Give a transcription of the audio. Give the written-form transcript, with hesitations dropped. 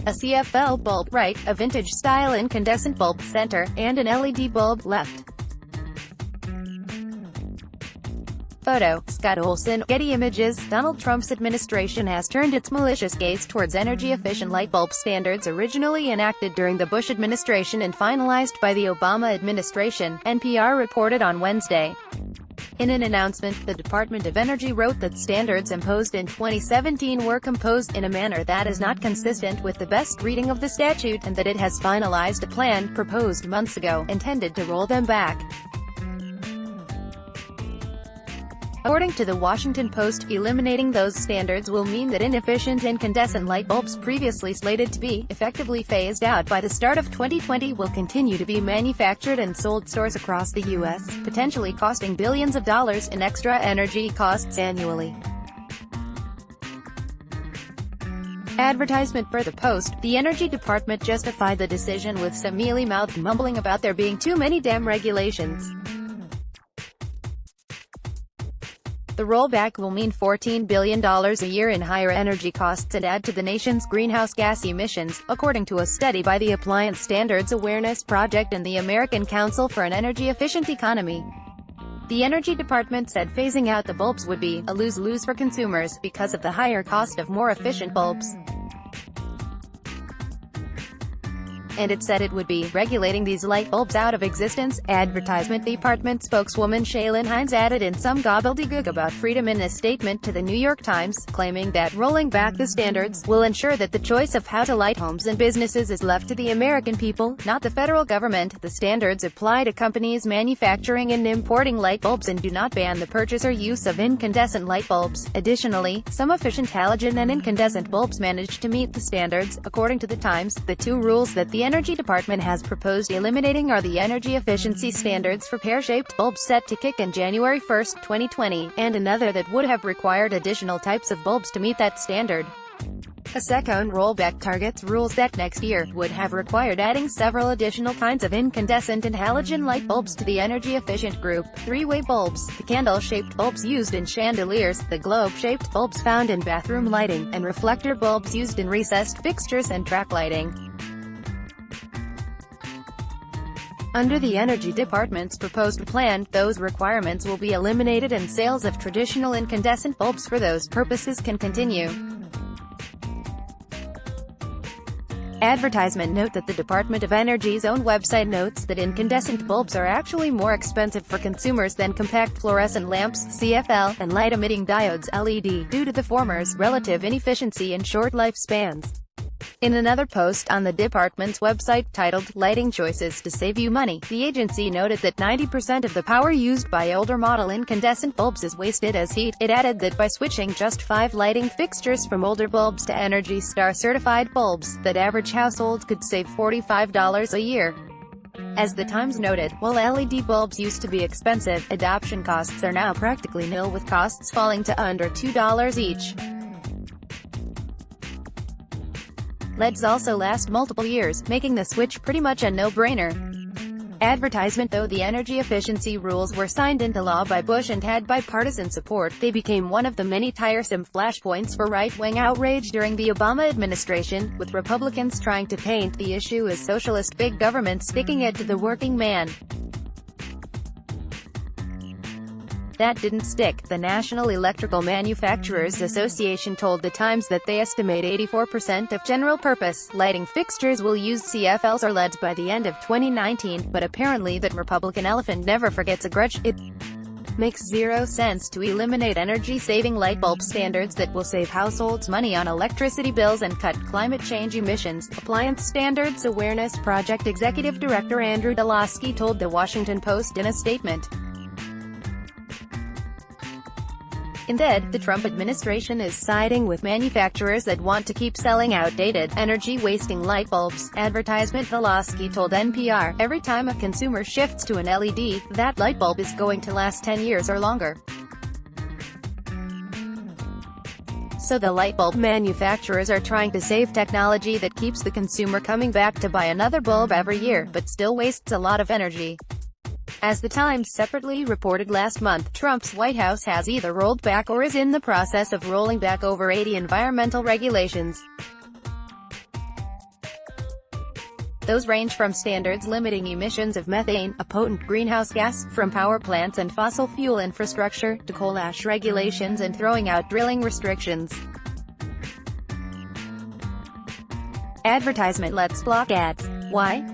a CFL bulb right, a vintage-style incandescent bulb center, and an LED bulb left. Photo: Scott Olson, Getty Images. Donald Trump's administration has turned its malicious gaze towards energy-efficient light bulb standards originally enacted during the Bush administration and finalized by the Obama administration, NPR reported on Wednesday. In an announcement, the Department of Energy wrote that standards imposed in 2017 were composed in a manner that is not consistent with the best reading of the statute, and that it has finalized a plan, proposed months ago, intended to roll them back. According to the Washington Post, eliminating those standards will mean that inefficient incandescent light bulbs previously slated to be effectively phased out by the start of 2020 will continue to be manufactured and sold stores across the U.S., potentially costing billions of dollars in extra energy costs annually. Advertisement for the Post. The Energy Department justified the decision with some mealy-mouthed mumbling about there being too many damn regulations. The rollback will mean $14 billion a year in higher energy costs and add to the nation's greenhouse gas emissions, according to a study by the Appliance Standards Awareness Project and the American Council for an Energy-Efficient Economy. The Energy Department said phasing out the bulbs would be a lose-lose for consumers, because of the higher cost of more efficient bulbs. And it said it would be regulating these light bulbs out of existence. Advertisement Department spokeswoman Shaylin Hines added in some gobbledygook about freedom in a statement to the New York Times, claiming that rolling back the standards will ensure that the choice of how to light homes and businesses is left to the American people, not the federal government. The standards apply to companies manufacturing and importing light bulbs and do not ban the purchase or use of incandescent light bulbs. Additionally, some efficient halogen and incandescent bulbs managed to meet the standards, according to the Times. The two rules that the Energy Department has proposed eliminating are the energy efficiency standards for pear-shaped bulbs set to kick in January 1, 2020, and another that would have required additional types of bulbs to meet that standard. A second rollback targets rules that next year would have required adding several additional kinds of incandescent and halogen light bulbs to the energy-efficient group: three-way bulbs, the candle-shaped bulbs used in chandeliers, the globe-shaped bulbs found in bathroom lighting, and reflector bulbs used in recessed fixtures and track lighting. Under the Energy Department's proposed plan, those requirements will be eliminated and sales of traditional incandescent bulbs for those purposes can continue. Advertisement note that the Department of Energy's own website notes that incandescent bulbs are actually more expensive for consumers than compact fluorescent lamps, CFL, and light-emitting diodes, LED, due to the former's relative inefficiency and short lifespans. In another post on the department's website titled "Lighting Choices to Save You Money," the agency noted that 90% of the power used by older model incandescent bulbs is wasted as heat. It added that by switching just 5 lighting fixtures from older bulbs to Energy Star certified bulbs, that average households could save $45 a year. As the Times noted, while LED bulbs used to be expensive, adoption costs are now practically nil, with costs falling to under $2 each. LEDs also last multiple years, making the switch pretty much a no-brainer. Advertisement. Though the energy efficiency rules were signed into law by Bush and had bipartisan support, they became one of the many tiresome flashpoints for right-wing outrage during the Obama administration, with Republicans trying to paint the issue as socialist big government sticking it to the working man. That didn't stick. The National Electrical Manufacturers Association told the Times that they estimate 84% of general-purpose lighting fixtures will use CFLs or LEDs by the end of 2019, but apparently that Republican elephant never forgets a grudge. It makes zero sense to eliminate energy-saving light bulb standards that will save households money on electricity bills and cut climate change emissions. Appliance Standards Awareness Project Executive Director Andrew Dulosky told The Washington Post in a statement. Instead, the Trump administration is siding with manufacturers that want to keep selling outdated, energy-wasting light bulbs. Advertisement. Dulosky told NPR, every time a consumer shifts to an LED, that light bulb is going to last 10 years or longer. So the light bulb manufacturers are trying to save technology that keeps the consumer coming back to buy another bulb every year, but still wastes a lot of energy. As the Times separately reported last month, Trump's White House has either rolled back or is in the process of rolling back over 80 environmental regulations. Those range from standards limiting emissions of methane, a potent greenhouse gas, from power plants and fossil fuel infrastructure, to coal ash regulations and throwing out drilling restrictions. Advertisement. Let's block ads. Why?